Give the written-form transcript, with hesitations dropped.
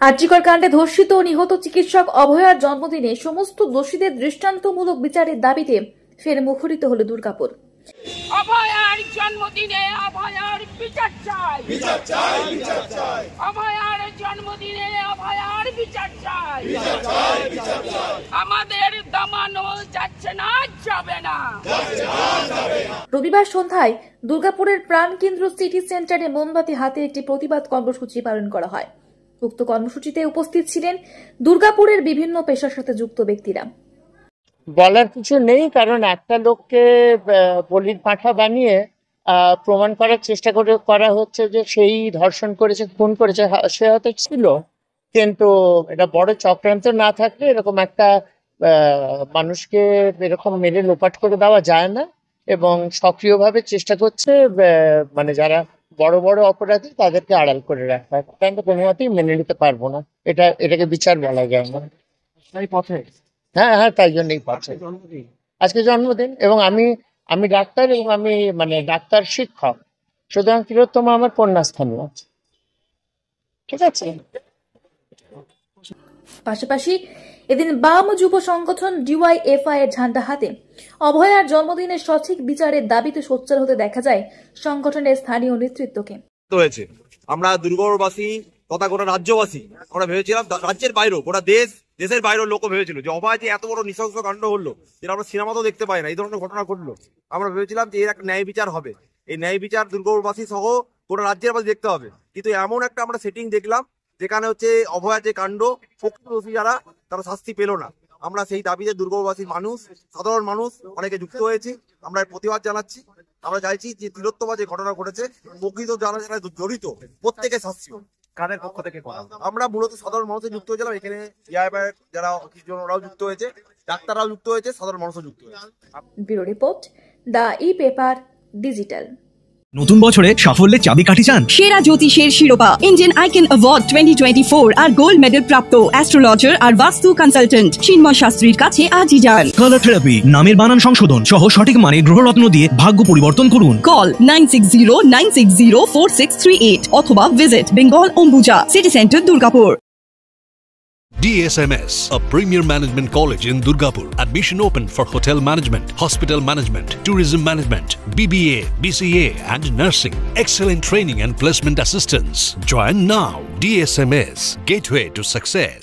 আরজিকর কাণ্ডে ধর্ষিত ও নিহত চিকিৎসক অভয়ার জন্মদিনে সমস্ত দোষীদের দৃষ্টান্তমূলক বিচারের দাবিতে ফের মুখরিত হল দুর্গাপুর। অভয়ার জন্মদিনে অভয়ার বিচার চাই, বিচার চাই, বিচার চাই। অভয়ার জন্মদিনে অভয়ার বিচার চাই, বিচার চাই, বিচার চাই। আমাদের দমানো যাচ্ছে না, যাবে না। রবিবার সন্ধ্যায় দুর্গাপুরের প্রাণকেন্দ্র সিটি সেন্টারে মোমবাতি হাতে একটি প্রতিবাদ কর্মসূচি পালন করা হয়। উক্ত কর্মসূচিতে উপস্থিত ছিলেন দুর্গাপুরের বিভিন্ন পেশার সাথে যুক্ত ব্যক্তিরা। বলার কিছু নেই, কারণ একটা লোককে বলির পাঁঠা বানিয়ে প্রমাণ করার চেষ্টা করা হচ্ছে যে সেই ধর্ষণ করেছে, খুন করেছে। সে হয়তো ছিল, কিন্তু এটা বড় চক্রান্ত না থাকলে এরকম একটা মানুষকে এরকম মেরে লোপাট করে দেওয়া যায় না, এবং সক্রিয়ভাবে চেষ্টা করছে মানে যারা বড় বড় অপরাধী তাদেরকে আড়াল করে রাখা। কিন্তু কোনো মতেই মেনে নিতে পারবো না, এটাকে বিচার বলা যায় না। হ্যাঁ, তাই জন্যই পাচ্ছে আজকে জন্মদিন। এবং আমি ডাক্তার, এবং আমি মানে ডাক্তার শিক্ষক, সুতরাং তিলোত্তমা আমার কন্যাস্থানীয়। ঠিক আছে। পাশাপাশি এদিন বাম যুব সংগঠন ডিওয়াইএফআই এর ঝান্ডা হাতে অভয়ার জন্মদিনের সঠিক বিচারের দাবিতে সোচ্চার হতে দেখা যায় সংগঠনের স্থানীয় নেতৃত্বকে। আমরা দুর্গবাসী তথা গোটা রাজ্যবাসী আমরা ভেবেছিলাম, রাজ্যের বাইরেও গোটা দেশের বাইরেও লোক ভেবেছিল যে অভয় যে এত বড় নৃশংস কাণ্ড হলো, যেটা আমরা সিনেমাতেও দেখতে পাই না, এই ধরনের ঘটনা ঘটলো। আমরা ভেবেছিলাম যে এর একটা ন্যায় বিচার হবে, এই ন্যায় বিচার দুর্গবাসী সহ গোটা রাজ্যের বাসী দেখতে হবে। কিন্তু এমন একটা আমরা সেটিং দেখলাম যেখানে হচ্ছে অভয়ার যে কাণ্ড, প্রকৃত দোষী যারা তারা শাস্তি পেল না। আমরা সেই দাবিতে দুর্গবাসীর মানুষ, সাধারণ মানুষ অনেকে যুক্ত হয়েছি। আমরা প্রতিবাদ জানাচ্ছি। আমরা চাইছি যে তিলোত্তমা যে ঘটনা ঘটেছে, প্রকৃত যারা যারা জড়িত প্রত্যেকে শাস্তি। কাদের পক্ষ থেকে আমরা মূলত সাধারণ মানুষের যুক্ত হয়েছিলাম। এখানে যারা কিছুজন ওরাও যুক্ত হয়েছে, ডাক্তাররাও যুক্ত হয়েছে, সাধারণ মানুষও যুক্ত হয়েছে। Bureau report, the e-paper digital. নতুন বছরে সাফল্যের চাবিকাঠি চান? সেরা জ্যোতিষের শিরোপা ইন্ডিয়ান আইকন অ্যাওয়ার্ড 2024 আর গোল্ড মেডেল প্রাপ্ত অ্যাস্ট্রোলজার আর বাস্তু কনসালটেন্ট চিন্ময় শাস্ত্রীর কাছে আজই যান। কালার থেরাপি, নামের বানান সংশোধন সহ সঠিক মানে গ্রহরত্ন দিয়ে ভাগ্য পরিবর্তন করুন। কল 9609604638 অথবা visit Bengal Ambuja city centre Durgapur. DSMS, a premier management college in Durgapur. Admission open for hotel management, hospital management, tourism management, BBA, BCA and nursing. Excellent training and placement assistance. Join now. DSMS, gateway to success.